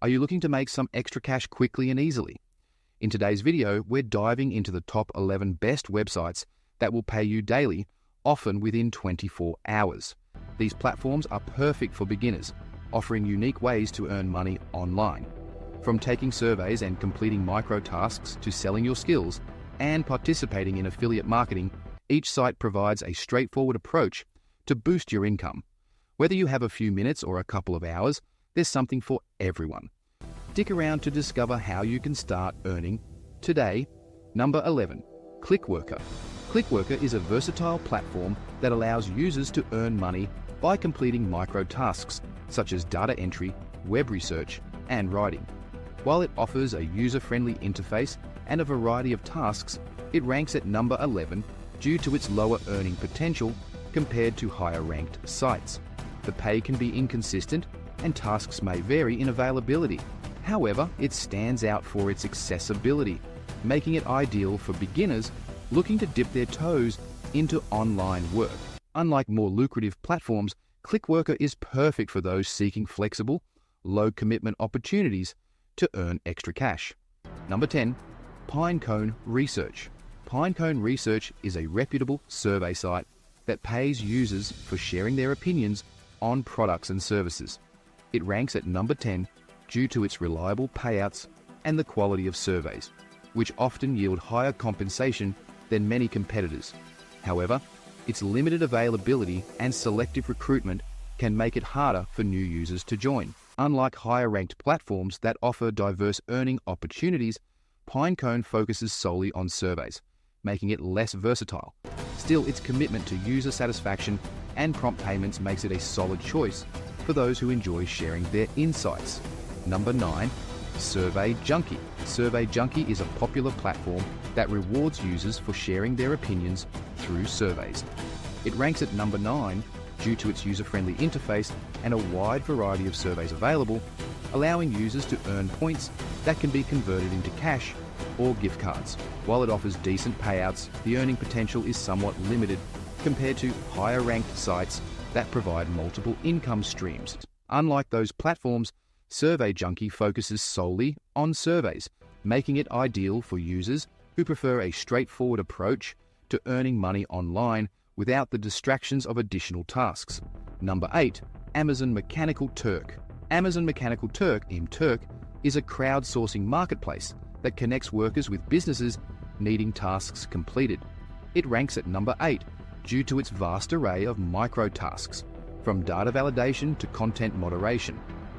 Are you looking to make some extra cash quickly and easily? In today's video, we're diving into the top 11 best websites that will pay you daily, often within 24 hours. These platforms are perfect for beginners, offering unique ways to earn money online. From taking surveys and completing micro tasks to selling your skills and participating in affiliate marketing, each site provides a straightforward approach to boost your income. Whether you have a few minutes or a couple of hours, there's something for everyone. Stick around to discover how you can start earning today. Number 11, ClickWorker. ClickWorker is a versatile platform that allows users to earn money by completing micro tasks such as data entry, web research, and writing. While it offers a user-friendly interface and a variety of tasks, it ranks at number 11 due to its lower earning potential compared to higher-ranked sites. The pay can be inconsistent and tasks may vary in availability. However, it stands out for its accessibility, making it ideal for beginners looking to dip their toes into online work. Unlike more lucrative platforms, ClickWorker is perfect for those seeking flexible, low-commitment opportunities to earn extra cash. Number 10, Pinecone Research. Pinecone Research is a reputable survey site that pays users for sharing their opinions on products and services. It ranks at number 10 due to its reliable payouts and the quality of surveys, which often yield higher compensation than many competitors. However, its limited availability and selective recruitment can make it harder for new users to join. Unlike higher-ranked platforms that offer diverse earning opportunities, Pinecone focuses solely on surveys, making it less versatile. Still, its commitment to user satisfaction and prompt payments makes it a solid choice for those who enjoy sharing their insights. Number 9, Survey Junkie. Survey Junkie is a popular platform that rewards users for sharing their opinions through surveys. It ranks at number 9 due to its user-friendly interface and a wide variety of surveys available, allowing users to earn points that can be converted into cash or gift cards. While it offers decent payouts, the earning potential is somewhat limited compared to higher-ranked sites that provide multiple income streams. Unlike those platforms, Survey Junkie focuses solely on surveys, making it ideal for users who prefer a straightforward approach to earning money online without the distractions of additional tasks. Number 8, Amazon Mechanical Turk. Amazon Mechanical Turk, MTurk, is a crowdsourcing marketplace that connects workers with businesses needing tasks completed. It ranks at number 8 due to its vast array of micro tasks, from data validation to content moderation.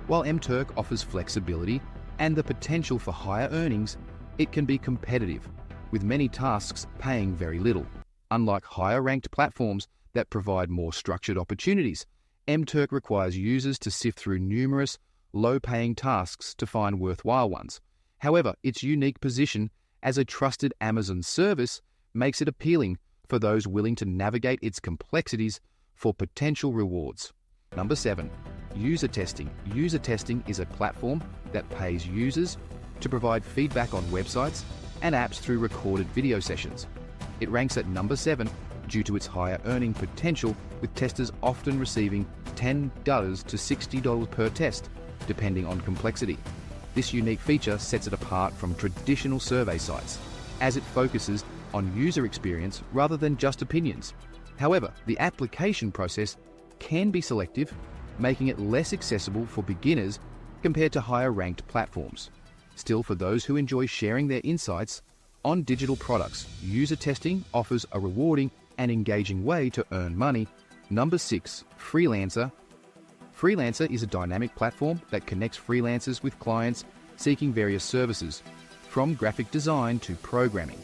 While MTurk offers flexibility and the potential for higher earnings, it can be competitive, with many tasks paying very little. Unlike higher-ranked platforms that provide more structured opportunities, MTurk requires users to sift through numerous, low-paying tasks to find worthwhile ones. However, its unique position as a trusted Amazon service makes it appealing for those willing to navigate its complexities for potential rewards. Number 7, User Testing. User Testing is a platform that pays users to provide feedback on websites and apps through recorded video sessions. It ranks at number 7 due to its higher earning potential, with testers often receiving $10 to $60 per test, depending on complexity. This unique feature sets it apart from traditional survey sites, as it focuses on user experience rather than just opinions. However, the application process can be selective, making it less accessible for beginners compared to higher-ranked platforms. Still, for those who enjoy sharing their insights on digital products, User Testing offers a rewarding and engaging way to earn money. Number 6, Freelancer. Freelancer is a dynamic platform that connects freelancers with clients seeking various services, from graphic design to programming.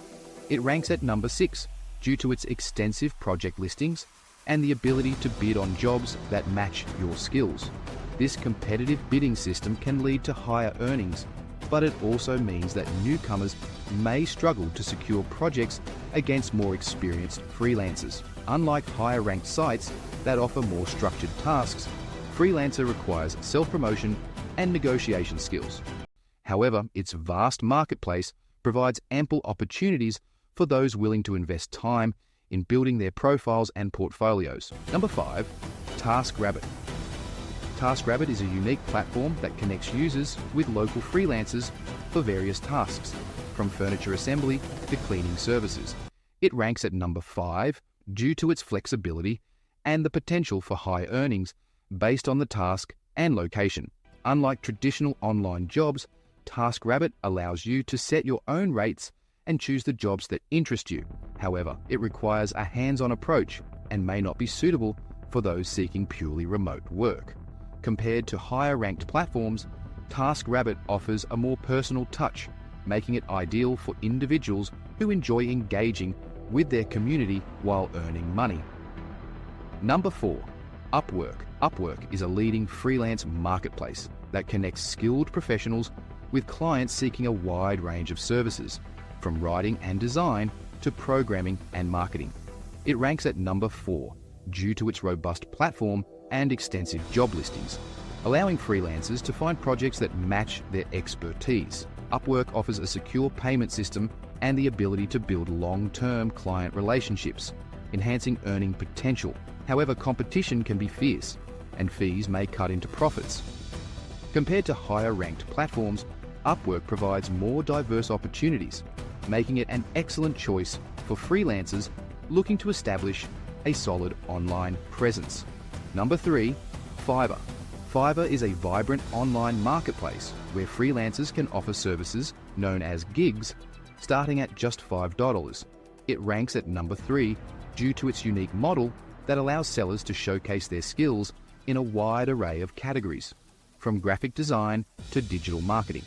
It ranks at number 6 due to its extensive project listings and the ability to bid on jobs that match your skills. This competitive bidding system can lead to higher earnings, but it also means that newcomers may struggle to secure projects against more experienced freelancers. Unlike higher-ranked sites that offer more structured tasks, Freelancer requires self-promotion and negotiation skills. However, its vast marketplace provides ample opportunities for those willing to invest time in building their profiles and portfolios. Number 5, TaskRabbit. TaskRabbit is a unique platform that connects users with local freelancers for various tasks, from furniture assembly to cleaning services. It ranks at number 5 due to its flexibility and the potential for high earnings based on the task and location. Unlike traditional online jobs, TaskRabbit allows you to set your own rates and choose the jobs that interest you. However, it requires a hands-on approach and may not be suitable for those seeking purely remote work. Compared to higher-ranked platforms, TaskRabbit offers a more personal touch, making it ideal for individuals who enjoy engaging with their community while earning money. Number 4, Upwork. Upwork is a leading freelance marketplace that connects skilled professionals with clients seeking a wide range of services, from writing and design to programming and marketing. It ranks at number 4 due to its robust platform and extensive job listings, allowing freelancers to find projects that match their expertise. Upwork offers a secure payment system and the ability to build long-term client relationships, enhancing earning potential. However, competition can be fierce, and fees may cut into profits. Compared to higher-ranked platforms, Upwork provides more diverse opportunities, making it an excellent choice for freelancers looking to establish a solid online presence. Number 3, Fiverr. Fiverr is a vibrant online marketplace where freelancers can offer services known as gigs starting at just $5. It ranks at number 3 due to its unique model that allows sellers to showcase their skills in a wide array of categories, from graphic design to digital marketing.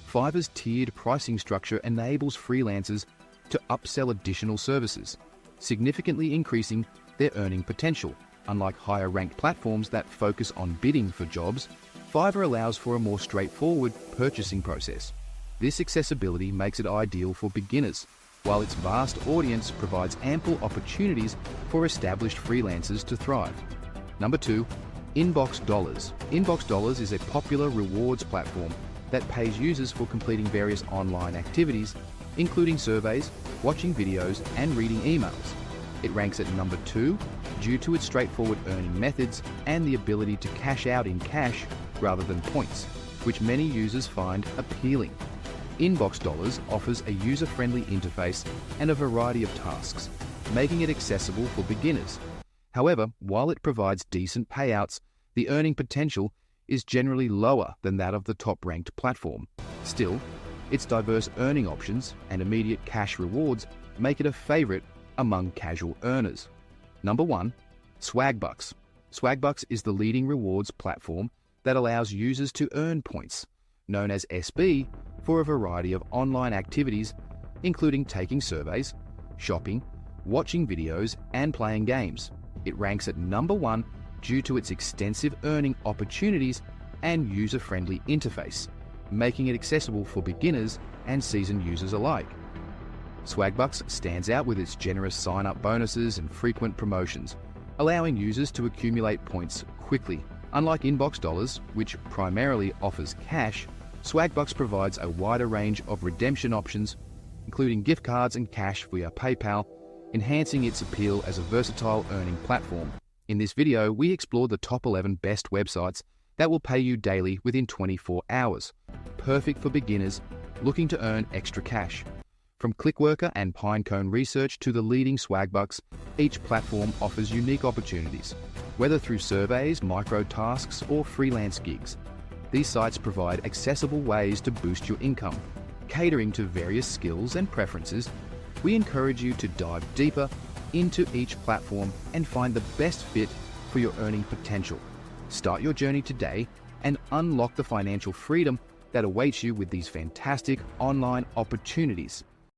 Fiverr's tiered pricing structure enables freelancers to upsell additional services, significantly increasing their earning potential. Unlike higher-ranked platforms that focus on bidding for jobs, Fiverr allows for a more straightforward purchasing process. This accessibility makes it ideal for beginners, while its vast audience provides ample opportunities for established freelancers to thrive. Number 2, Inbox Dollars. Inbox Dollars is a popular rewards platform that pays users for completing various online activities, including surveys, watching videos, and reading emails. It ranks at number 2 due to its straightforward earning methods and the ability to cash out in cash rather than points, which many users find appealing. Inbox Dollars offers a user-friendly interface and a variety of tasks, making it accessible for beginners. However, while it provides decent payouts, the earning potential is generally lower than that of the top-ranked platform. Still, its diverse earning options and immediate cash rewards make it a favorite among casual earners. Number 1, Swagbucks. Swagbucks is the leading rewards platform that allows users to earn points, known as SB, for a variety of online activities, including taking surveys, shopping, watching videos, and playing games. It ranks at number 1 due to its extensive earning opportunities and user-friendly interface, making it accessible for beginners and seasoned users alike. Swagbucks stands out with its generous sign-up bonuses and frequent promotions, allowing users to accumulate points quickly. Unlike Inbox Dollars, which primarily offers cash, Swagbucks provides a wider range of redemption options, including gift cards and cash via PayPal, enhancing its appeal as a versatile earning platform. In this video, we explore the top 11 best websites that will pay you daily within 24 hours, perfect for beginners looking to earn extra cash. From Clickworker and Pinecone Research to the leading Swagbucks, each platform offers unique opportunities, whether through surveys, micro-tasks, or freelance gigs. These sites provide accessible ways to boost your income. Catering to various skills and preferences, we encourage you to dive deeper into each platform and find the best fit for your earning potential. Start your journey today and unlock the financial freedom that awaits you with these fantastic online opportunities.